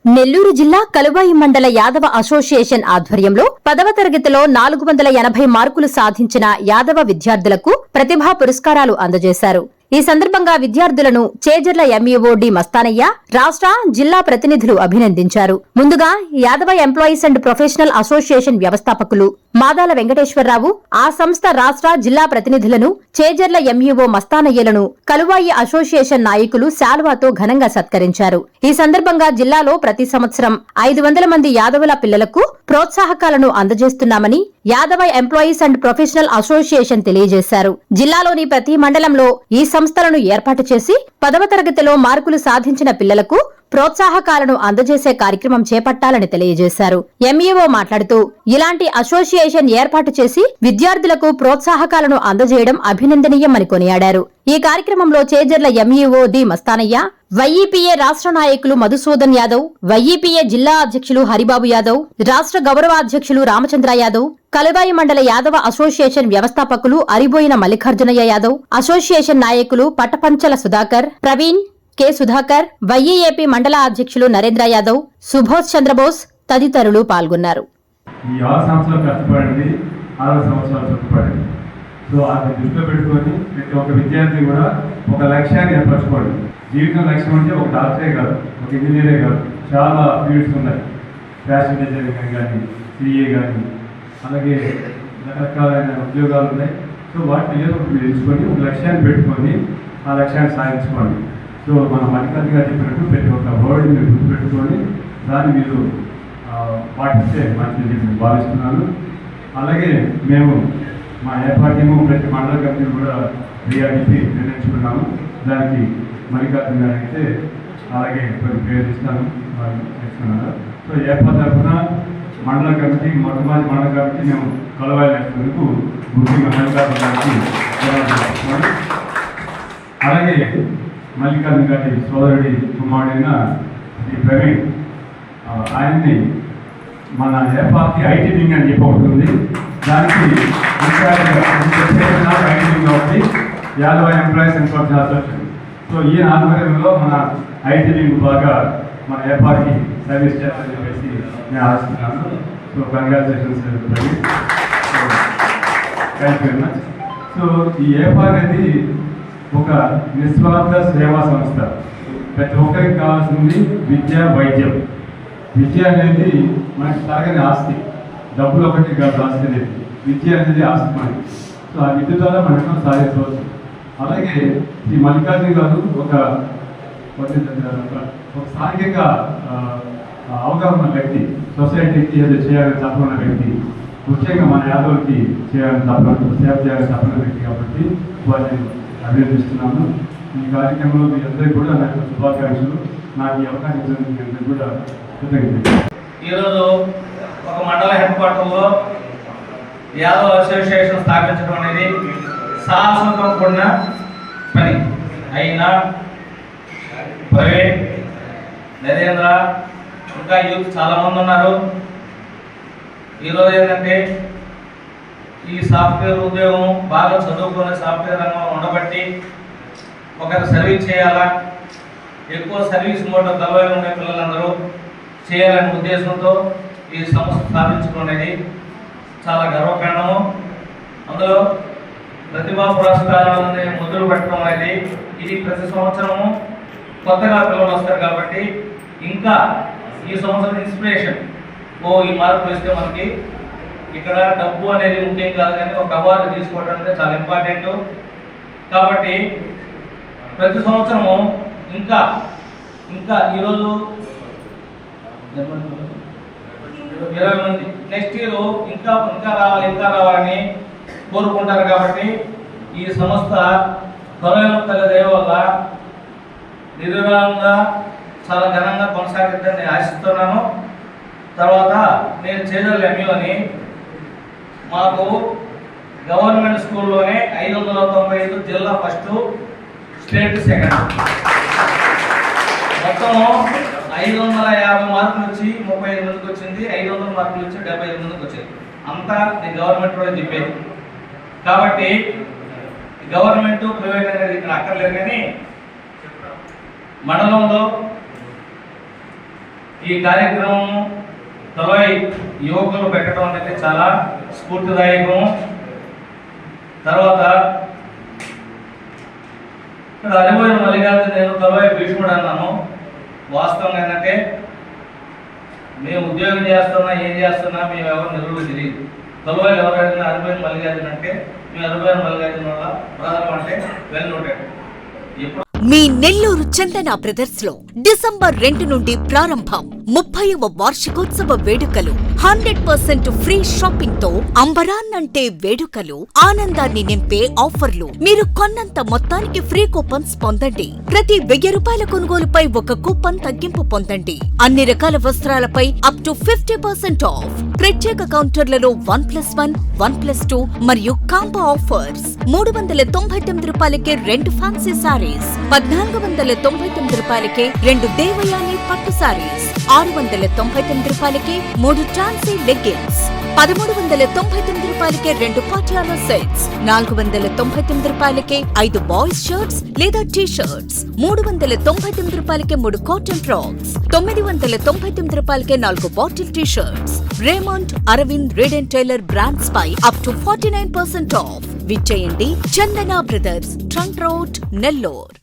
నెల్లూరు జిల్లా కలువాయి మండల యాదవ అసోసియేషన్ ఆధ్వర్యంలో 10వ తరగతిలో 480 మార్కులు సాధించిన యాదవ విద్యార్థులకు ప్రతిభా పురస్కారాలు అందజేశారు. ఈ సందర్భంగా విద్యార్థులను చేజర్ల ఎంఈఓ డి మస్తానయ్య, రాష్ట్ర, జిల్లా ప్రతినిధులు అభినందించారు. ముందుగా Yadava employees and professional association వ్యవస్థాపకులు మాదాల వెంకటేశ్వరరావు, ఆ సంస్థ రాష్ట్ర, జిల్లా ప్రతినిధులను, చేజర్ల ఎంఈఓ మస్తానయ్యలను కలువాయి అసోసియేషన్ నాయకులు శాలువాతో ఘనంగా సత్కరించారు. ఈ సందర్భంగా జిల్లాలో ప్రతి సంవత్సరం 500 మంది యాదవుల పిల్లలకు ప్రోత్సాహకాలను అందజేస్తున్నామని Yadav employees and professional association తెలియజేశారు. జిల్లాలోని ప్రతి మండలంలో ఈ సంస్థలను ఏర్పాటు చేసి 10వ తరగతిలో మార్కులు సాధించిన పిల్లలకు ప్రోత్సాహకాలను అందజేసే కార్యక్రమం చేపట్టాలని తెలియజేశారు. ఎంఈఓ మాట్లాడుతూ ఇలాంటి అసోసియేషన్ ఏర్పాటు చేసి విద్యార్థులకు ప్రోత్సాహకాలను అందజేయడం అభినందనీయమని కొనియాడారు. ఈ కార్యక్రమంలో చేజర్ల ఎంఈఓ డి మస్తానయ్య, వైఈపీఏ రాష్ట్ర నాయకులు మధుసూదన్ యాదవ్, వైఈపీఏ జిల్లా అధ్యక్షులు హరిబాబు యాదవ్, రాష్ట్ర గౌరవ అధ్యక్షులు రామచంద్ర యాదవ్, కలువాయి మండల యాదవ అసోసియేషన్ వ్యవస్థాపకులు అరిబోయిన మల్లికార్జునయ్య యాదవ్, అసోసియేషన్ నాయకులు పట్టపంచల సుధాకర్, ప్రవీణ్, కె సుధాకర్, వైఈఏపీ మండల అధ్యక్షులు నరేంద్ర యాదవ్, సుభోష్ చంద్రబోస్ తదితరులు పాల్గొన్నారు. ఈ 6 సంవత్సరాలు కష్టపడింది, 6 సంవత్సరాలు చుట్టుపడింది. సో అది దృష్టిలో పెట్టుకొని ప్రతి ఒక్క విద్యార్థి కూడా ఒక లక్ష్యాన్ని ఏర్పరచుకోండి. జీవితం లక్ష్యం అంటే ఒక డాక్టరే కాదు, ఒక ఇంజనీరే కాదు, చాలా ఫీల్డ్స్ ఉన్నాయి. ఫ్యాషన్ డిజైనింగ్ కానీ, సిఏ కానీ, అలాగే రకరకాలైన ఉద్యోగాలు ఉన్నాయి. సో వాటిని ఏదో ఒకటి మీరు ఎంచుకొని ఒక లక్ష్యాన్ని పెట్టుకొని ఆ లక్ష్యాన్ని సాధించుకోండి. సో మన మల్లికార్జున గారు చెప్పినట్టు ప్రతి ఒక్క వర్డ్ మీరు గుర్తుపెట్టుకొని దాన్ని మీరు పాటిస్తే మంచిది నేను భావిస్తున్నాను. అలాగే మేము మా ఏర్పాటు ప్రతి మండల కమిటీ కూడా రియాలిటీ నిర్ణయించుకున్నాము. దానికి మల్లికార్జున గారు అయితే అలాగే కొన్ని పేరు ఇస్తాను చేస్తున్నాను. సో ఏర్పాటు తరఫున మండల కమిటీ, మొట్టమొదటి మండల కమిటీ మేము కలువాయి వేసినందుకు ముఖ్యంగా మల్లికార్జున గారికి అలాగే మల్లికార్జున గారి సోదరుడి కుమారుడైన శ్రీ ప్రవీణ్, ఆయన్ని మన ఏర్పాటు ఐటీ వింగ్ అని చెప్పి ఒకటి ఉంది. దానికి ఐటీ వింగ్ ఒకటి Yadava employees and professional association. So ఈ ఆధ్వర్యంలో మన ఐటీ వింగ్ బాగా మన ఏర్పాటుకి సర్వీస్ చేస్తారని చెప్పేసి నేను ఆశిస్తున్నాను. So congratulations Praveen. Thank you very much. So ఈ ఏర్పాటు అనేది ఒక నిస్వార్థ సేవా సంస్థ. ప్రతి ఒక్కరికి కావాల్సింది విద్య, వైద్యం. విద్య అనేది మనకి తరగని ఆస్తి. డబ్బులు ఒకటి కాదు ఆస్తి అనేది, విద్య అనేది ఆస్తి మనకి. సో ఆ విద్య ద్వారా మనం సాధించవచ్చు. అలాగే ఈ మల్లికార్జున గారు ఒక స్థానిక అవగాహన వ్యక్తి, సొసైటీకి ఏదో చేయాలని తప్పన్న వ్యక్తి, ముఖ్యంగా మన యాదవులకి చేయాలని తప్పన, సేవ చేయాలని తప్పన్న వ్యక్తి కాబట్టి వారిని అభినందిస్తున్నాను. ఈ కార్యక్రమంలో మీ అందరికీ కూడా నాకు శుభాకాంక్షలు. నాకు ఈ అవకాశం ఇచ్చినందుకు మీ అందరికీ కూడా కృతజ్ఞతలు. ఈరోజు ఒక మండల హెడ్ క్వార్టర్లో యాదవ అసోసియేషన్ స్థాపించడం అనేది సాహసంతో కూడిన పని. అయినా ప్రవీణ్, నరేంద్ర, ఇంకా యూత్ చాలామంది ఉన్నారు. ఈరోజు ఏంటంటే ఈ సాఫ్ట్వేర్ ఉద్యోగం బాగా చదువుకునే సాఫ్ట్వేర్ రంగంలో ఉండబట్టి ఒకరు సర్వీస్ చేయాలా, ఎక్కువ సర్వీస్ మోటార్ కలువాయి ఉండే పిల్లలందరూ చేయాలనే ఉద్దేశంతో ఈ సంస్థ స్థాపించుకునేది చాలా గర్వకారణము. అందులో ప్రతిభా పురస్కారాలని మొదలు పెట్టడం అనేది ఇది ప్రతి సంవత్సరము కొత్తగా పిల్లలు వస్తారు కాబట్టి ఇంకా ఈ సంవత్సరం ఇన్స్పిరేషన్ ఈ మార్పు వేస్తే మనకి ఇక్కడ డబ్బు అనేది ముఖ్యం కాదు, కానీ ఒక అవార్డు తీసుకోవడం అనేది చాలా ఇంపార్టెంట్. కాబట్టి ప్రతి సంవత్సరము ఇంకా ఇంకా ఈరోజు 20 మంది, నెక్స్ట్ ఇయర్ ఇంకా రావాలని కోరుకుంటారు. కాబట్టి ఈ సంస్థ కలువాయి దయ వల్ల నిర్విరామంగా చాలా ఘనంగా కొనసాగిద్దని నేను ఆశిస్తున్నాను. తర్వాత నేను చేజర్ల ఎంఈఓని, మాకు గవర్నమెంట్ స్కూల్లోనే 595 జిల్లా ఫస్ట్, స్టేట్ సెకండ్, మొత్తం 550 మార్కులు వచ్చి 35 మందికి వచ్చింది, 500 మార్కులు వచ్చి 75 మందికి వచ్చింది. అంతా నేను గవర్నమెంట్ కూడా చెప్పేది. కాబట్టి గవర్నమెంట్, ప్రైవేట్ అనేది ఇక్కడ అక్కర్లేదు. కానీ మండలంలో ఈ కార్యక్రమం తొలై యువకులు పెట్టడం అనేది చాలా స్ఫూర్తిదాయకం. తర్వాత ఇక్కడ అనుభవం మల్లిగారు నేను తొలై భీష్ముడు అన్నాను. వాస్తవం ఏంటంటే మేము ఉద్యోగం చేస్తున్నా ఏం చేస్తున్నా మేము ఎవరు నిరులు తెలియదు. తొలవాయిలు ఎవరైనా అనుభవం మల్లిగారు అంటే మేము అనుభవం మల్లిగారు వల్ల ప్రధానం అంటే వెల్ నోటెడ్. మీ నెల్లూరు చందన బ్రదర్స్ లో డిసెంబర్ 2 నుండి ప్రారంభం 30వ వార్షికోత్సవ వేడుకలు. 100% ఫ్రీ షాపింగ్ తో అంబరాన్నంటే వేడుకలు, ఆనందాన్ని నింపే ఆఫర్లు. మీరు కొన్నంత మొత్తానికి ఫ్రీ కూపన్స్ పొందండి. ప్రతి 1000 రూపాయల కొనుగోలుపై ఒక కూపన్ తగ్గింపు పొందండి. అన్ని రకాల వస్త్రాలపై అప్ టు 50% ఆఫ్. ప్రత్యేక కౌంటర్లలో 1+1, 1+2 మరియు కాంబో ఆఫర్స్. 399 రూపాయలకే 2 ఫ్యాన్సీ సారీస్, 1499 రూపాయలకే 2 దేవయాని పట్టు సారీస్, 699 రూపాయలకే 3 ట్రాన్సీ లెగ్గిన్స్, 1399 రూపాయలకే 2 పాటియాలా సెట్స్, 499 రూపాయలకే 5 బాయ్స్ షర్ట్స్ లేదా టీ షర్ట్స్, 399 రూపాయలకే 3 కాటన్ ఫ్రాక్స్, 999 రూపాయలకే 4 bottle T shirts. Raymond, Arvind, Reid and Taylor brands పై అప్ టు 49% ఆఫ్. విచ్చేయండి Chandana brothers, trunk road, Nellore.